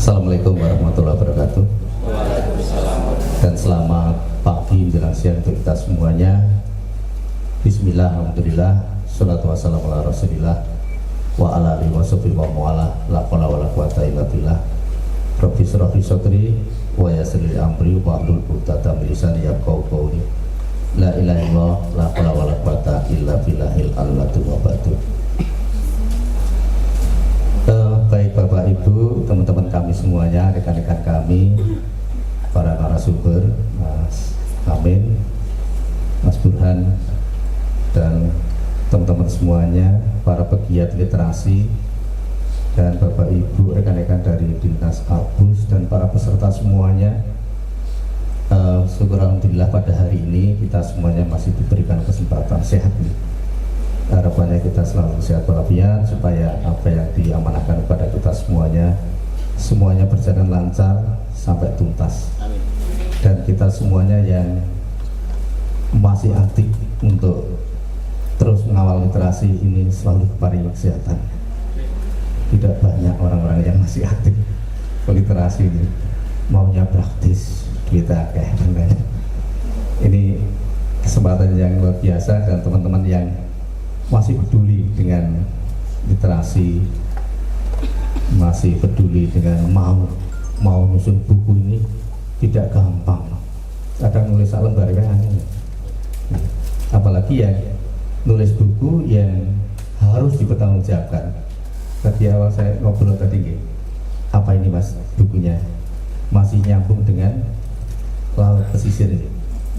Assalamualaikum warahmatullahi wabarakatuh. Dan selamat pagi menjelang siang untuk kita semuanya. Bismillah, alhamdulillah, salatu wassalamu ala rasulillah wa ala alihi wa sahbihi wa mu'ala la qala wa la quwata illa billah. Rabbi shrah li sadri wa yassir li amri wa hlul 'uqdatam min lisani yafqahu qawli. La ilaha illallah la qala wa la quwata illa billahil aliyyil azim. Baik Bapak Ibu, teman-teman kami semuanya, rekan-rekan kami, para narasumber, Mas Amin, Mas Burhan, dan teman-teman semuanya, para pegiat literasi, dan Bapak Ibu, rekan-rekan dari Dinas Abus, dan para peserta semuanya. Syukur alhamdulillah pada hari ini kita semuanya masih diberikan kesempatan sehat nih. Harapannya kita selalu sehat walafiat supaya apa yang diamanahkan kepada kita semuanya berjalan lancar sampai tuntas. Amin. Dan kita semuanya yang masih aktif untuk terus mengawal literasi ini selalu diberi kesehatan. Tidak banyak orang-orang yang masih aktif literasi ini, maunya praktis, kita kayak ini kesempatan yang luar biasa, dan teman-teman yang masih peduli dengan literasi, masih peduli dengan mau nyusun buku ini tidak gampang. Kadang nulis sak lembar kan aneh. Apalagi yang nulis buku yang harus dipertanggungjawabkan. Tadi awal saya ngobrol tadi, apa ini Mas bukunya masih nyambung dengan laut pesisir ini.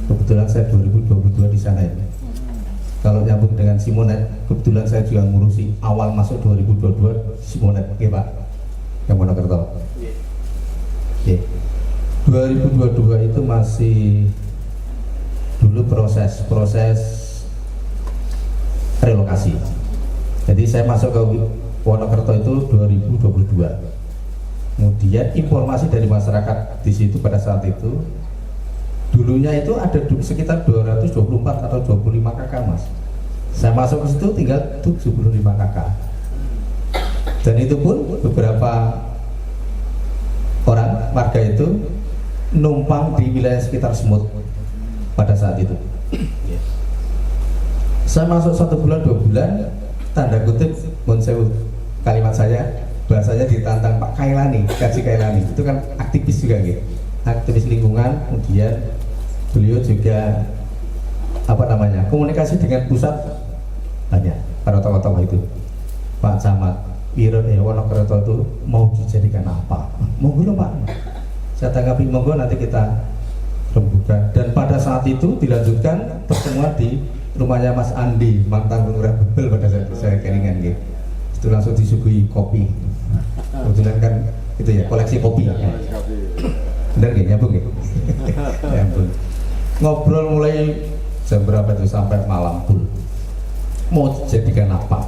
Kebetulan saya 2022 di sana ini. Kalau nyambung dengan Simonet, kebetulan saya juga ngurusi awal masuk 2022 Simonet, oke Pak, yang Monokerto. Oke. 2022 itu masih dulu proses relokasi. Jadi saya masuk ke Wonokerto itu 2022. Kemudian informasi dari masyarakat di situ pada saat itu, dulunya itu ada sekitar 224 atau 25 kakak Mas. Saya masuk ke situ tinggal 75 kakak. Dan itu pun beberapa orang warga itu numpang di wilayah sekitar Semut pada saat itu. Saya masuk 1 bulan 2 bulan, tanda kutip Monsewu kalimat saya, bahasanya ditantang Pak Kailani, Kaji Kailani. Itu kan aktivis juga gitu. Aktivis lingkungan, kemudian beliau juga komunikasi dengan pusat banyak para tokoh-tokoh itu. Pak Camat Wiron Wonokerto itu mau dijadikan apa? Monggo Pak. Saya tanggapi monggo, nanti kita rembukan. Dan pada saat itu dilanjutkan pertemuan di rumahnya Mas Andi, mantan Lurah Bebel pada saat itu saya kelingan gitu. Itu langsung disuguhi kopi. Kebetulan kan itu ya koleksi kopi. Bener gak nyambung ya? Nyambung. Ngobrol mulai jam berapa itu sampai malam pun. Mau jadikan apa?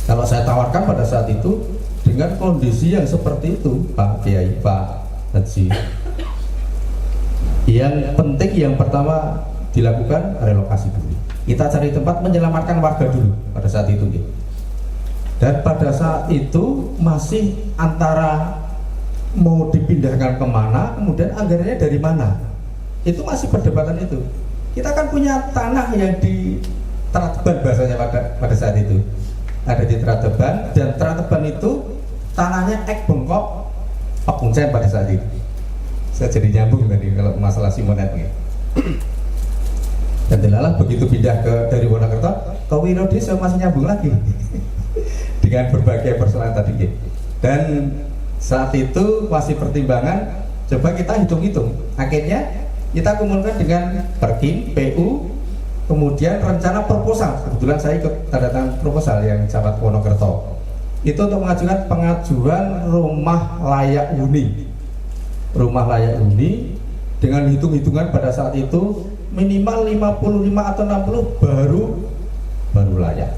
Kalau saya tawarkan pada saat itu dengan kondisi yang seperti itu, Pak Kiai, Pak Haji, yang penting yang pertama dilakukan relokasi dulu. Kita cari tempat menyelamatkan warga dulu pada saat itu. Dan pada saat itu masih antara mau dipindahkan kemana, kemudian anggarannya dari mana, itu masih perdebatan itu. Kita kan punya tanah yang di Terateban bahasanya pada saat itu, ada di Terateban, dan Terateban itu tanahnya ek bengkok Pak Kuncen pada saat itu. Saya jadi nyambung tadi kalau masalah Simonet gitu. Dan delalah begitu pindah dari Wonokerto ke Wirodeso masih nyambung lagi dengan berbagai persoalan tadi gitu. Dan saat itu masih pertimbangan, coba kita hitung-hitung. Akhirnya kita kumpulkan dengan Perkim, PU, kemudian rencana proposal. Kebetulan saya ikut tanda tangan proposal yang Camat Wonokerto. Itu untuk mengajukan pengajuan rumah layak huni. Rumah layak huni dengan hitung-hitungan pada saat itu minimal 55 atau 60 baru layak.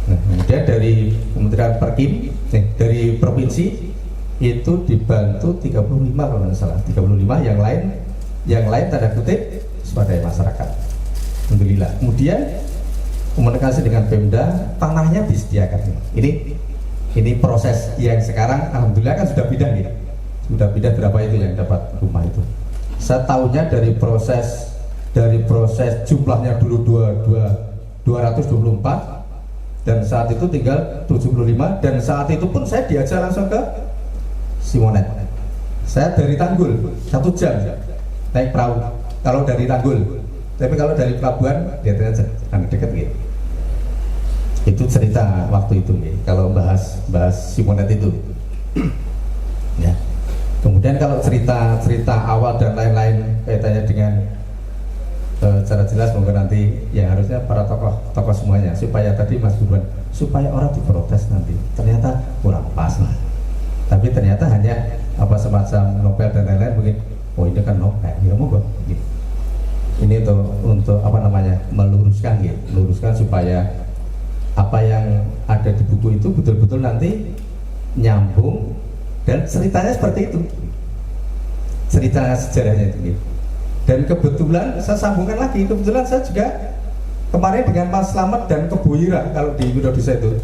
Nah, kemudian dari Kementerian Perkim, dari provinsi itu dibantu 35 kalau tidak salah, 35, yang lain tanda kutip swadaya masyarakat. Alhamdulillah. Kemudian komunikasi dengan Pemda, tanahnya disediakan. Ini Ini proses yang sekarang alhamdulillah kan sudah pindah nih. Sudah pindah berapa itu yang dapat rumah itu. Saya tahunya dari proses jumlahnya dulu 224 dan saat itu tinggal 75 dan saat itu pun saya diajak langsung ke Simonet. Saya dari Tanggul 1 jam naik perahu kalau dari Tanggul, tapi kalau dari pelabuhan lihat aja dekat gitu. Itu cerita waktu itu nih, kalau bahas Simonet itu. Ya. Kemudian kalau cerita awal dan lain-lain kaitannya dengan secara jelas mungkin nanti ya harusnya para tokoh semuanya supaya tadi Mas Burhan supaya orang diprotes nanti ternyata kurang pas lah. Tapi ternyata hanya apa semacam novel dan lain-lain mungkin oh ini kan novel ya monggo gitu. Ini untuk apa namanya meluruskan gitu, meluruskan supaya apa yang ada di buku itu betul-betul nanti nyambung dan ceritanya seperti itu, cerita sejarahnya itu gitu. Dan kebetulan saya sambungkan lagi, kebetulan saya juga kemarin dengan Mas Slamet dan Keboira kalau di Indonesia itu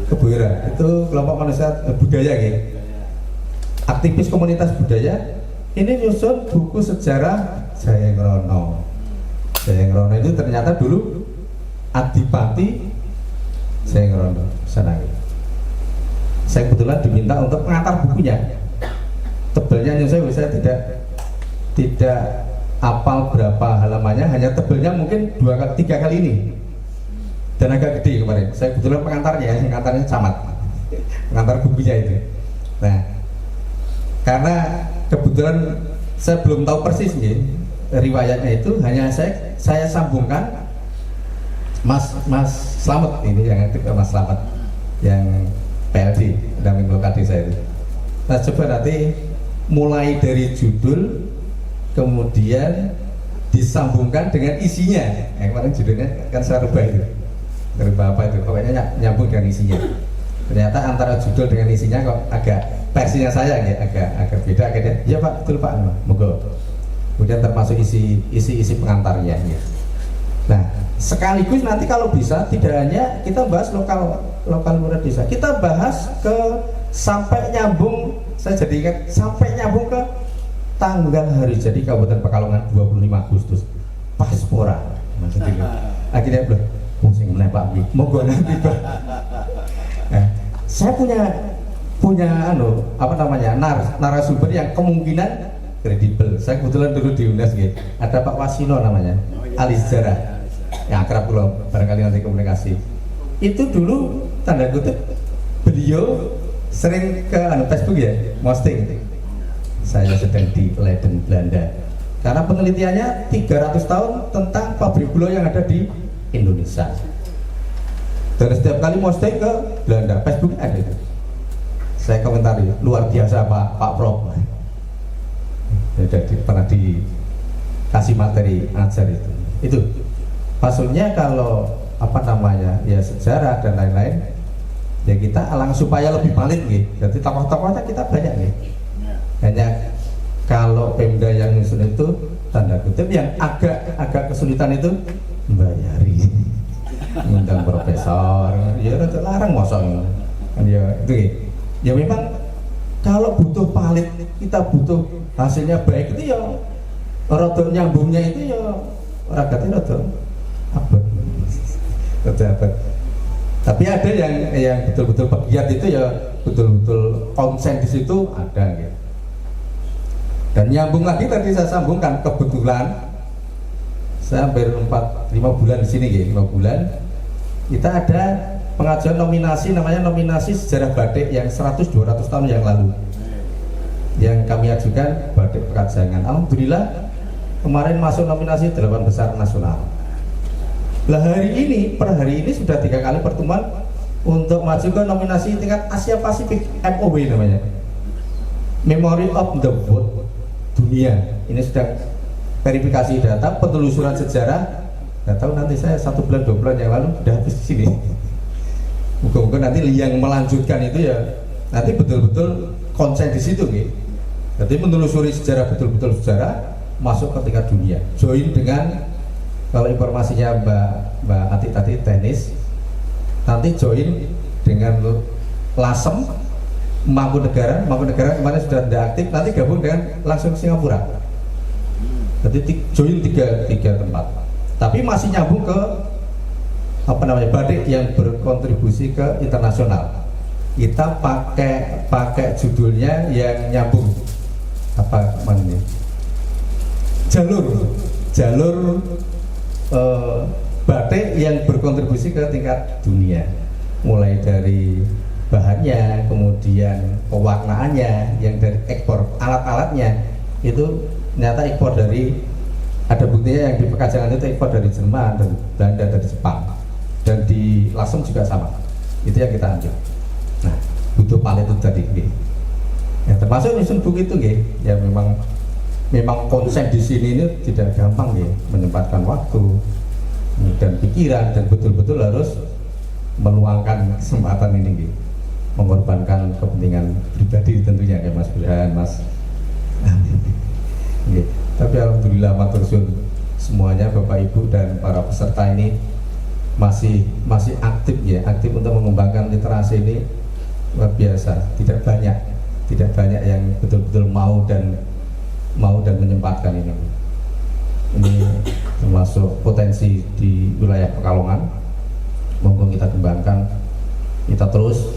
Keboira itu kelompok manusia budaya gitu, aktivis komunitas budaya ini nyusun buku sejarah Jayangrono. Jayangrono itu ternyata dulu Adipati Jayangrono sana gitu. Saya kebetulan diminta untuk mengantar bukunya. Tebelnya saya tidak apal berapa halamannya, hanya tebelnya mungkin 3 kali ini dan agak gede kemarin. Saya kebetulan pengantarnya camat, pengantar bukunya itu. Nah, karena kebetulan saya belum tahu persis nih riwayatnya itu, hanya saya sambungkan Mas Slamet ini yang aktif, Mas Slamet yang PLD pendamping lokal desa itu. Nah coba nanti mulai dari judul kemudian disambungkan dengan isinya. Yang kemarin judulnya kan saya rubah itu, apa itu pokoknya nyambung dengan isinya. Ternyata antara judul dengan isinya kok agak versinya saya ya, agak beda akhirnya. Ya Pak, betul Pak, monggo. Kemudian termasuk isi pengantarnya ya. Nah sekaligus nanti kalau bisa tidak hanya kita bahas lokal murid desa, kita bahas ke sampai nyambung, saya jadikan sampai nyambung ke tanggal hari jadi Kabupaten Pekalongan 25 Agustus Paspora maksudnya. Akhirnya belum pusing menembak monggo nanti Pak. Nah, saya punya narasumber yang kemungkinan kredibel. Saya kebetulan dulu di UNES gitu. Ada Pak Wasino namanya, ahli sejarah yang akrab pulau, barangkali nanti komunikasi. Itu dulu tanda kutip beliau sering ke Facebook ya, posting saya sedang di Leiden Belanda karena penelitiannya 300 tahun tentang pabrik gula yang ada di Indonesia. Dan setiap kali posting ke Belanda, Facebook ada itu. Saya komentari, luar biasa Pak Prof. Jadi pernah dikasih materi ajar itu. Itu maksudnya kalau ya sejarah dan lain-lain ya kita alang supaya lebih valid gitu. Jadi tokoh-tokohnya kita banyak nih. Hanya kalau Pemda yang nyusun itu tanda kutip yang agak kesulitan itu membayari, ngundang profesor, ya rada larang mosok kan ya itu gitu. Ya memang kalau butuh valid, kita butuh hasilnya baik itu ya rada nyambungnya itu ya ragatnya rada abot. Tapi ada yang betul-betul pegiat itu ya betul-betul konsen di situ ada gitu. Dan nyambung lagi tadi saya sambungkan, kebetulan saya hampir 4-5 bulan di sini gitu, 5 bulan kita ada pengajuan nominasi, namanya nominasi sejarah batik yang 100-200 tahun yang lalu yang kami ajukan batik Pekajangan. Alhamdulillah kemarin masuk nominasi 8 besar nasional. Lah per hari ini sudah 3 kali pertemuan untuk maju ke nominasi tingkat Asia Pasifik, MOW namanya, Memory of the World dunia. Ini sedang verifikasi data, penelusuran sejarah. Nggak tahu nanti saya 1 bulan 2 bulan yang lalu sudah habis di sini. Moga-moga nanti yang melanjutkan itu ya nanti betul-betul konsen di situ gitu. Jadi menelusuri sejarah, betul-betul sejarah masuk ke tingkat dunia. Join dengan, kalau informasinya Mbak Ati tadi tenis, nanti join dengan Lasem, Mangkunegaran kemarin sudah tidak aktif, nanti gabung dengan langsung Singapura. Jadi join tiga tempat. Tapi masih nyambung ke batik yang berkontribusi ke internasional. Kita pakai judulnya yang nyambung jalur batik yang berkontribusi ke tingkat dunia, mulai dari bahannya, kemudian pewarnaannya, yang dari ekspor alat-alatnya itu ternyata ekspor dari, ada buktinya yang di Pekajangan itu ekspor dari Jerman, dari Belanda, dari Jepang, dan di Lasem juga sama. Itu yang kita ambil. Nah, butuh palet itu tadi, ya, termasuk nyusun buku itu, ya memang konsep di sini ini tidak gampang, menyempatkan waktu dan pikiran, dan betul-betul harus meluangkan kesempatan ini, mengorbankan kepentingan pribadi tentunya, kayak Mas Burhan, Mas. Tapi alhamdulillah matur suwun semuanya, Bapak Ibu dan para peserta ini masih aktif untuk mengembangkan literasi ini. Luar biasa, tidak banyak yang betul-betul mau dan menyempatkan ini. Ini termasuk potensi di wilayah Pekalongan. Monggo kita kembangkan, kita terus.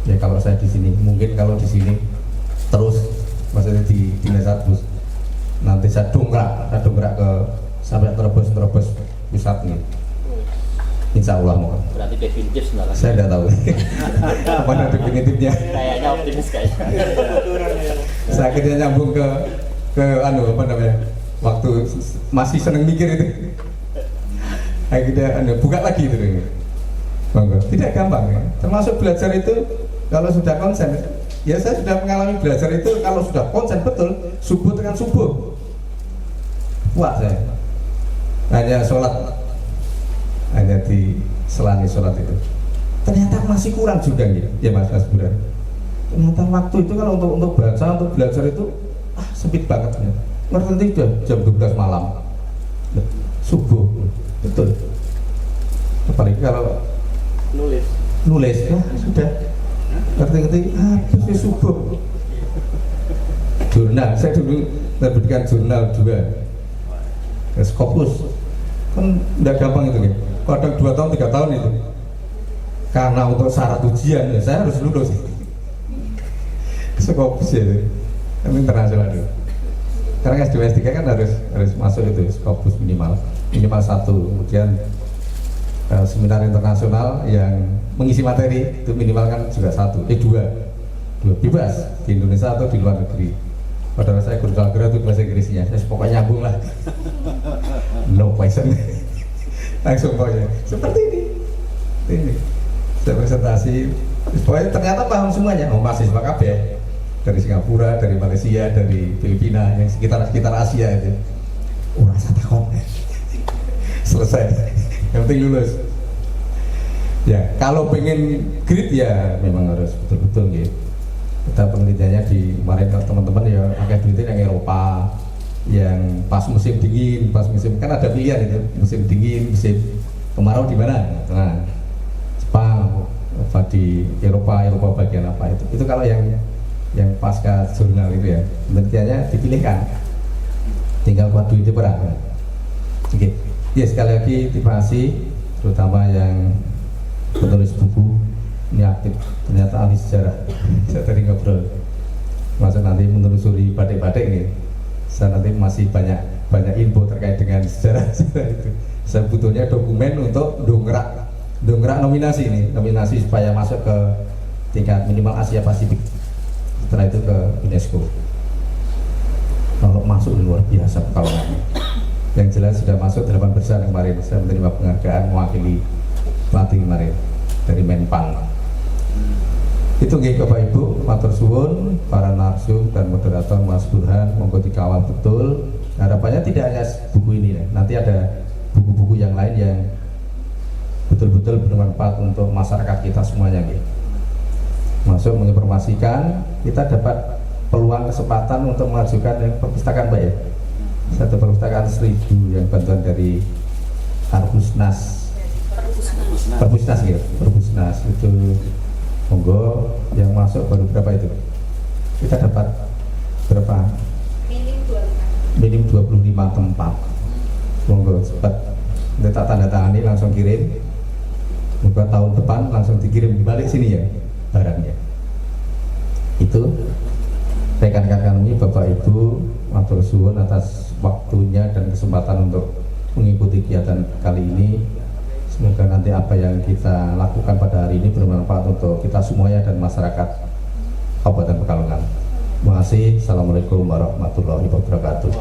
Ya kalau saya di sini, mungkin kalau di sini terus, maksudnya di Desa Bus, nanti saya dongkrak ke sampai terobos pusat nih. Insya Allah mau. Berarti definitif sebenarnya. Saya tidak tahu. Apa ada definitifnya? Kayaknya optimis kayaknya. Saya akhirnya nyambung ke waktu masih seneng mikir itu. Akhirnya buka lagi itu. Bangga. Tidak gampang ya. Termasuk belajar itu kalau sudah konsen. Ya saya sudah mengalami belajar itu kalau sudah konsen betul, subuh dengan subuh. Wah saya. Hanya di selani sholat itu. Ternyata masih kurang juga ya Mas Burhan. Ternyata waktu itu kalau untuk baca, untuk belajar itu sempit banget ya. Nanti udah jam 12 malam. Subuh. Betul. Apalagi kalau nulis ya sudah. Ngerti habis subuh. Jurnal, saya dulu menerbitkan jurnal juga. Skopus. Kan tidak gampang itu kadang 2 tahun 3 tahun itu, karena untuk syarat ujian ya saya harus lulus. Skopus ya itu kan internasional itu. Karena S2 S3 kan harus masuk itu Skopus minimal 1. Kemudian seminar internasional yang mengisi materi itu minimal kan juga 1, 2 bebas di Indonesia atau di luar negeri. Padahal saya guru itu bahasa Inggrisnya, saya pokoknya nyambung lah. No question. Langsung pokoknya seperti ini saya presentasi, pokoknya ternyata paham semuanya. Mahasiswa KB dari Singapura, dari Malaysia, dari Filipina, yang sekitar Asia itu. Rasa takut selesai, yang penting lulus ya. Kalau pengen grade ya memang harus betul-betul gitu. Kita penelitiannya di kemarin teman-teman ya pakai penelitian yang Eropa, yang pas musim dingin, kan ada pilihan itu, musim dingin, musim kemarau di mana? Nah, Jepang, apa di Eropa bagian apa itu kalau yang pasca jurnal itu ya, penelitiannya dipilihkan, tinggal kuat duitnya berapa. Oke, ya sekali lagi terima kasih, terutama yang penulis buku ini aktif, ternyata ahli sejarah. Saya tadi ngobrol, masuk nanti menelusuri batik-batik ini. Saya nanti masih banyak info terkait dengan sejarah itu. Saya butuhnya dokumen untuk dongkrak nominasi supaya masuk ke tingkat minimal Asia Pasifik. Setelah itu ke UNESCO. Kalau masuk luar biasa Pekalongan. Yang jelas sudah masuk 8 besar kemarin. Saya menerima penghargaan mewakili pelatih kemarin dari Menpang. Itu nggih Bapak Ibu, matur suwun para narsum dan moderator Mas Burhan, monggo dikawal betul. Harapannya tidak hanya buku ini ya, nanti ada buku-buku yang lain yang betul-betul bermanfaat untuk masyarakat kita semuanya nggih. Masuk menginformasikan, kita dapat peluang kesempatan untuk mengajukan yang perpustakaan Mbak ya. Satu perpustakaan 1000 yang bantuan dari Perpusnas gitu. Perpusnas itu Monggo yang masuk baru berapa itu? Kita dapat berapa? Minim 25 tempat. Monggo cepat. Kita tanda tangani langsung kirim. Monggo tahun depan langsung dikirim balik sini ya barangnya. Itu rekan-rekan kami, Bapak Ibu, matur suwun atas waktunya dan kesempatan untuk mengikuti kegiatan kali ini. Semoga nanti apa yang kita lakukan pada hari ini bermanfaat untuk kita semuanya dan masyarakat Kabupaten Pekalongan. Terima kasih. Assalamualaikum warahmatullahi wabarakatuh.